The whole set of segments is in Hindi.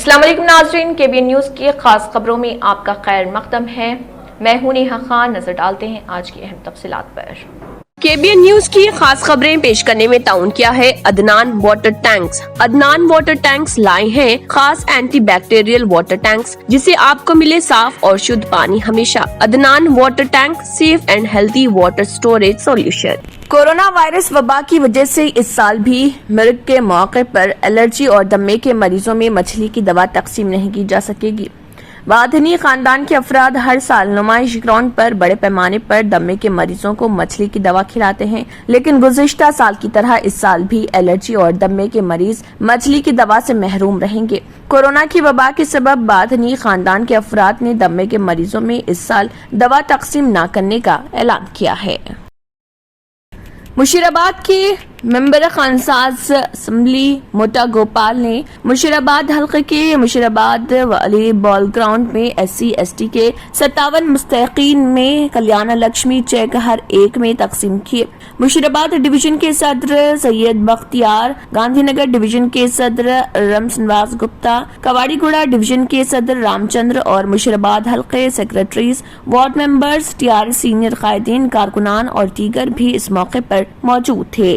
अस्सलाम वालेकुम नाज़रीन, केबीएन न्यूज़ की खास खबरों में आपका खैर मकदम है। मैं हूं नेहा खान। नजर डालते हैं आज की अहम तफसीलात पर। केबीएन न्यूज़ की खास खबरें पेश करने में ताउन किया है Adnan water tanks. Adnan water tanks लाए हैं खास एंटी बैक्टीरियल वाटर टैंक्स, जिससे आपको मिले साफ और शुद्ध पानी हमेशा। Adnan water tank, safe and healthy water storage solution. Corona virus वबा की वजह से इस साल भी मिल्क के मौके पर एलर्जी और दमे के मरीजों में मछली की दवा तकसीम नहीं की जा सकेगी। वाधनी खानदान के अफराद हर साल नुमाइश ग्राउंड पर बड़े पैमाने पर दमे के मरीजों को मछली की दवा खिलाते हैं, लेकिन गुज़िश्ता साल की तरह इस साल भी एलर्जी और दमे के मरीज मछली की दवा से महरूम रहेंगे। कोरोना की वबा के सबब वाधनी खानदान के अफराद ने दमे के मरीजों में इस साल दवा तकसीम न करने का ऐलान किया है। मुशीराबाद के मेंबर खानसाज असम्बली मोटा गोपाल ने मुशीराबाद हल्के के मुशीराबाद वाली बॉल ग्राउंड में SC/ST के 57 मुस्तहिकीन में कल्याण लक्ष्मी चेक हर एक में तकसीम किए। मुशीराबाद डिवीजन के सदर सैयद बख्तियार, गांधीनगर डिवीजन के सदर रमसनवाज गुप्ता, कवाड़ीगुड़ा डिवीजन के सदर रामचंद्र और मुशीराबाद हल्के secretaries, ward members, TRS senior कायदीन, कारकुनान और दीगर भी इस मौके पर मौजूद थे।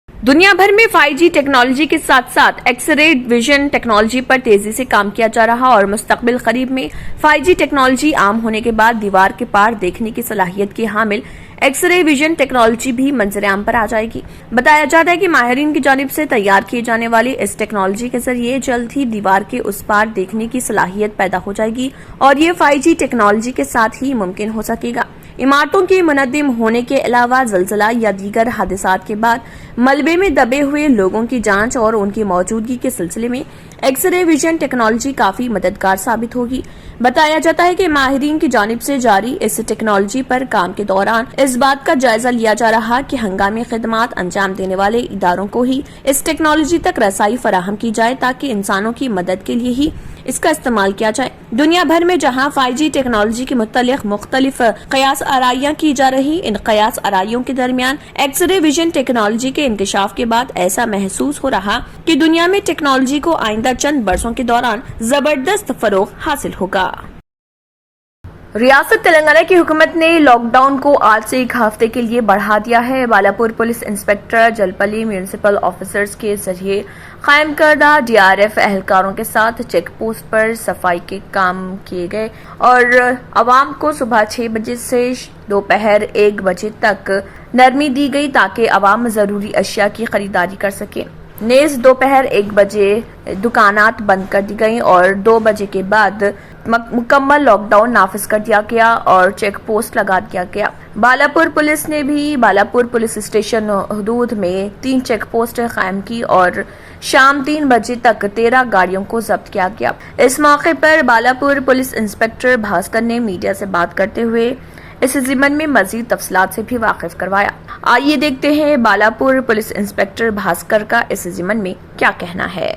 दुनिया भर में 5G टेक्नोलॉजी के साथ साथ एक्सरे विजन टेक्नोलॉजी पर तेजी से काम किया जा रहा और मुस्तकबिल करीब में 5G टेक्नोलॉजी आम होने के बाद दीवार के पार देखने की सलाहियत की हामिल एक्सरे विजन टेक्नोलॉजी भी मंजर-ए-आम पर आ जाएगी। बताया जाता है कि माहिरीन की जानिब से तैयार किए जाने वाली इस टेक्नोलॉजी के जरिए जल्द ही दीवार के उस पार देखने की सलाहियत पैदा हो जाएगी और ये 5G टेक्नोलॉजी के साथ ही मुमकिन हो सकेगा। इमारतों के मुनद्दिम होने के अलावा जलजला या दीगर हादसात के बाद मलबे में दबे हुए लोगों की जांच और उनकी मौजूदगी के सिलसिले में एक्सरे विजन टेक्नोलॉजी काफी मददगार साबित होगी। बताया जाता है कि माहिरीन की जानिब से जारी इस टेक्नोलॉजी पर काम के दौरान इस बात का जायजा लिया जा रहा कि हंगामी खिदमात अंजाम देने वाले इदारों को ही इस टेक्नोलॉजी तक रसाई फराहम की जाए ताकि इंसानों की मदद के लिए ही इसका इस्तेमाल किया जाए। दुनिया भर में जहां 5G टेक्नोलॉजी के मुतालिक मुख्तलिफ कयास आराइयां की जा रही, इन कयास आराइयों के दरमियान एक्सरे विजन टेक्नोलॉजी के इंकशाफ के बाद ऐसा महसूस हो रहा कि दुनिया में टेक्नोलॉजी को आइंदा चंद बरसों के दौरान जबरदस्त फरोग हासिल होगा। रियासत तेलंगाना की हुकूमत ने लॉकडाउन को आज से 1 हफ्ते के लिए बढ़ा दिया है। Balapur police inspector जलपली municipal officers के जरिए कायम करदा DRF एहलकारों के साथ चेक पोस्ट पर सफाई के काम किए गए और आवाम को सुबह 6 बजे से दोपहर 1 बजे तक नरमी दी गई ताकि आवाम जरूरी अशिया की खरीदारी कर सके। नेज दोपहर 1 बजे दुकानात बंद कर दी गई और 2 बजे के बाद मुकम्मल लॉकडाउन नाफिज कर दिया गया और चेक पोस्ट लगा दिया गया। बालापुर पुलिस ने भी बालापुर पुलिस स्टेशन हदूद में 3 चेक पोस्ट कायम की और शाम 3 बजे तक 13 गाड़ियों को जब्त किया गया। इस मौके पर बालापुर पुलिस इंस्पेक्टर भास्कर ने मीडिया से बात करते हुए इस जिमन में मजीद तफसीलात से भी वाकिफ करवाया। आइए देखते हैं बालापुर पुलिस इंस्पेक्टर भास्कर का इस जिमन में क्या कहना है।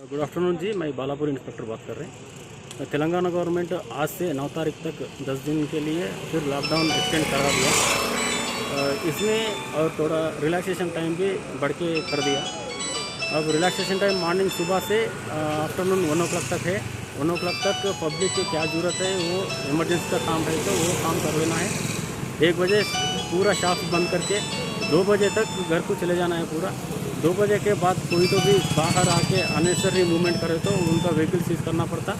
गुड आफ्टरनून जी, मैं बालापुर इंस्पेक्टर बात कर रहे हैं। तेलंगाना गवर्नमेंट आज से 9 तारीख तक 10 दिन के लिए फिर लॉकडाउन एक्सटेंड करा दिया। इसमें और थोड़ा रिलैक्सेशन टाइम भी बढ़ के कर दिया। अब रिलैक्सेशन टाइम मॉर्निंग सुबह से आफ्टरनून 1 o'clock तक है। 1 o'clock तक पब्लिक की क्या ज़रूरत है, वो इमरजेंसी का काम है तो वो काम कर लेना है। 1 बजे पूरा शॉप बंद करके 2 बजे तक घर को चले जाना है पूरा। 2 बजे के बाद कोई तो भी बाहर आके अननेसेसरी मूवमेंट करे तो उनका व्हीकल सीज करना पड़ता।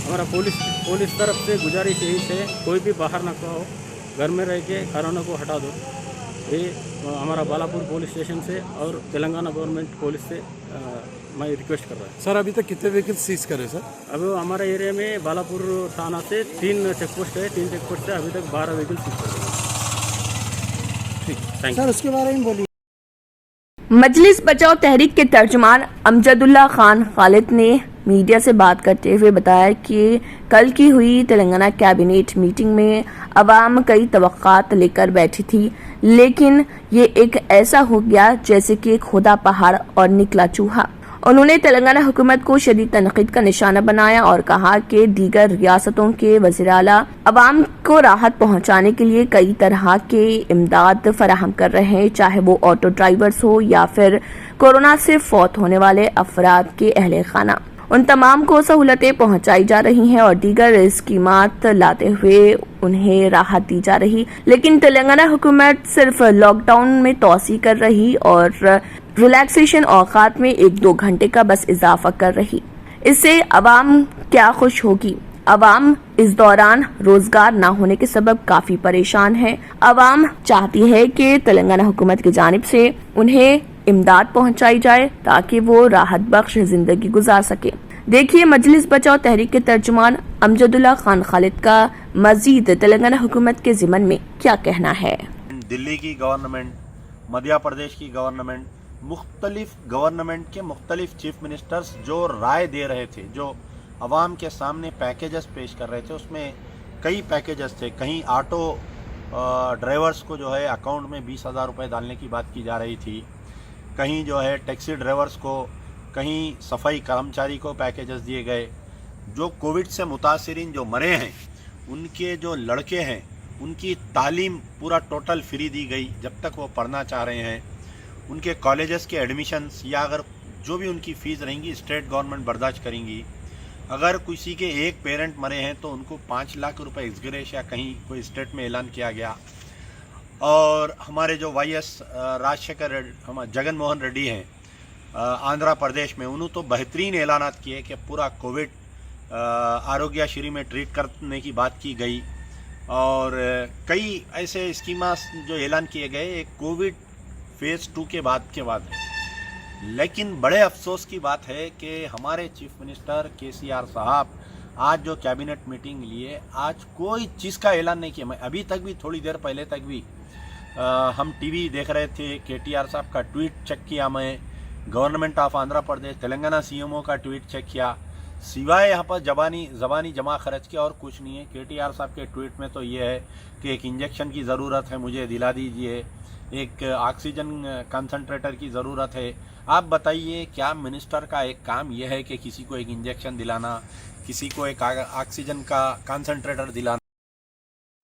हमारा पुलिस तरफ से गुजारिश यही है, कोई भी बाहर ना हो, घर में रह के कोरोना को हटा दो। ये हमारा बालापुर पुलिस स्टेशन से और तेलंगाना गवर्नमेंट पुलिस से मैं रिक्वेस्ट कर रहा हूँ। सर अभी तक कितने व्हीकल सीज करे सर? अब हमारे एरिया में बालापुर थाना से 3 चेक पोस्ट है। 3 चेक पोस्ट से अभी तक 12 व्हीकल सीज करे। ठीक, थैंक यू। सर उसके बारे में बोलिए। मजलिस बचाओ तहरीक के तर्जुमान अमजदुल्ला खान खालिद ने मीडिया से बात करते हुए बताया कि कल की हुई तेलंगाना कैबिनेट मीटिंग में अवाम कई तवक्कात लेकर बैठी थी, लेकिन ये एक ऐसा हो गया जैसे कि खुदा पहाड़ और निकला चूहा। उन्होंने तेलंगाना हुकूमत को शदीद तनकीद का निशाना बनाया और कहा कि दीगर रियासतों के वज़ीर आला अवाम को राहत पहुंचाने के लिए कई तरह के इमदाद फराहम कर रहे हैं, चाहे वो ऑटो ड्राइवर्स हो या फिर कोरोना से फौत होने वाले अफराद के अहले खाना। उन तमाम को सहूलतें पहुंचाई जा रही हैं और दीगर स्कीमात लाते हुए उन्हें राहत दी जा रही, लेकिन तेलंगाना हुकूमत सिर्फ लॉकडाउन में तोसी कर रही और रिलैक्सेशन औकात में 1-2 घंटे का बस इजाफा कर रही। इससे अवाम क्या खुश होगी? अवाम इस दौरान रोजगार न होने के सबब काफी परेशान है। अवाम चाहती है कि तेलंगाना हुकूमत की जानिब से उन्हें इमदाद पहुंचाई जाए ताकि वो राहत बख्श जिंदगी गुजार सके। देखिए मजलिस बचाओ तहरीक के तर्जुमान अमजदुल्ला खान खालिद का मजीद तेलंगाना हुकूमत के ज़िमन में क्या कहना है। दिल्ली की गवर्नमेंट, मध्य प्रदेश की गवर्नमेंट, मुख्तलिफ गवर्नमेंट के मुख्तलिफ चीफ मिनिस्टर्स जो राय दे रहे थे, जो अवाम के सामने पैकेजेस पेश कर रहे थे, उसमें कई पैकेजेस थे। कहीं ऑटो ड्राइवर्स को जो है अकाउंट में 20,000 रुपये डालने की बात की जा रही थी, कहीं जो है टैक्सी ड्राइवर्स को, कहीं सफाई कर्मचारी को पैकेजेस दिए गए। जो कोविड से मुतासिरीन जो मरे हैं, उनके जो लड़के हैं, उनकी तालीम पूरा टोटल फ्री दी गई जब तक वो पढ़ना चाह रहे हैं। उनके कॉलेजेस के एडमिशन्स या अगर जो भी उनकी फ़ीस रहेंगी स्टेट गवर्नमेंट बर्दाश्त करेंगी। अगर किसी के एक पेरेंट मरे हैं तो उनको 5 लाख रुपए एक्सग्रेश या कहीं कोई स्टेट में ऐलान किया गया। और हमारे जो वाईएस राजशेखर जगन मोहन रेड्डी हैं आंध्र प्रदेश में, उन्होंने तो बेहतरीन ऐलानात किए कि पूरा कोविड आरोग्य श्री में ट्रीट करने की बात की गई। और कई ऐसे स्कीमा जो ऐलान किए गए एक कोविड फेज़ 2 के बाद है। लेकिन बड़े अफसोस की बात है कि हमारे चीफ मिनिस्टर केसीआर साहब आज जो कैबिनेट मीटिंग लिए, आज कोई चीज़ का ऐलान नहीं किया। मैं अभी तक भी, थोड़ी देर पहले तक भी हम टीवी देख रहे थे, केटीआर साहब का ट्वीट चेक किया, मैं government of Andhra Pradesh Telangana CMO का ट्वीट चेक किया, सिवाय यहाँ पर ज़बानी जमा खर्च किया और कुछ नहीं है। केटीआर साहब के ट्वीट में तो ये है कि एक इंजेक्शन की ज़रूरत है, मुझे दिला दीजिए, एक ऑक्सीजन कंसंट्रेटर की ज़रूरत है। आप बताइए, क्या मिनिस्टर का एक काम यह है कि किसी को एक इंजेक्शन दिलाना, किसी को एक ऑक्सीजन का कंसंट्रेटर दिलाना?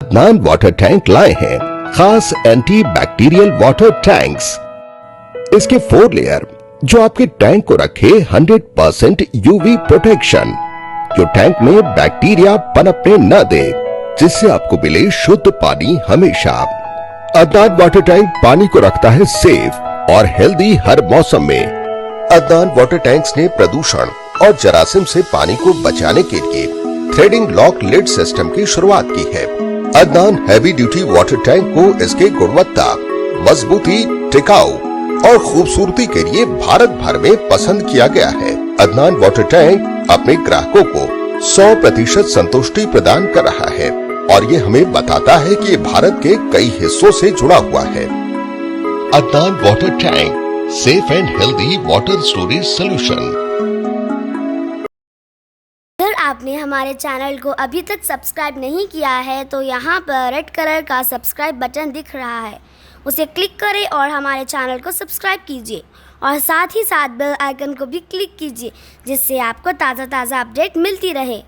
अदनान वाटर टैंक लाए हैं खास एंटी बैक्टीरियल वाटर टैंक्स। इसके 4 लेयर जो आपके टैंक को रखे 100% यूवी प्रोटेक्शन, जो टैंक में बैक्टीरिया पनपने न दे, जिससे आपको मिले शुद्ध पानी हमेशा। अदनान वाटर टैंक पानी को रखता है सेफ और हेल्दी हर मौसम में। अदनान वाटर टैंक्स ने प्रदूषण और जरासीम से पानी को बचाने के लिए थ्रेडिंग लॉक लिड सिस्टम की शुरुआत की है। Adnan heavy duty water tank को इसके गुणवत्ता, मजबूती, टिकाऊ और खूबसूरती के लिए भारत भर में पसंद किया गया है। अदनान वाटर टैंक अपने ग्राहकों को 100% संतुष्टि प्रदान कर रहा है और ये हमें बताता है कि ये भारत के कई हिस्सों से जुड़ा हुआ है। Adnan water tank, safe and healthy water storage solution. अगर आपने हमारे चैनल को अभी तक सब्सक्राइब नहीं किया है तो यहाँ पर रेड कलर का सब्सक्राइब बटन दिख रहा है, उसे क्लिक करें और हमारे चैनल को सब्सक्राइब कीजिए और साथ ही साथ बेल आइकन को भी क्लिक कीजिए, जिससे आपको ताज़ा अपडेट मिलती रहे।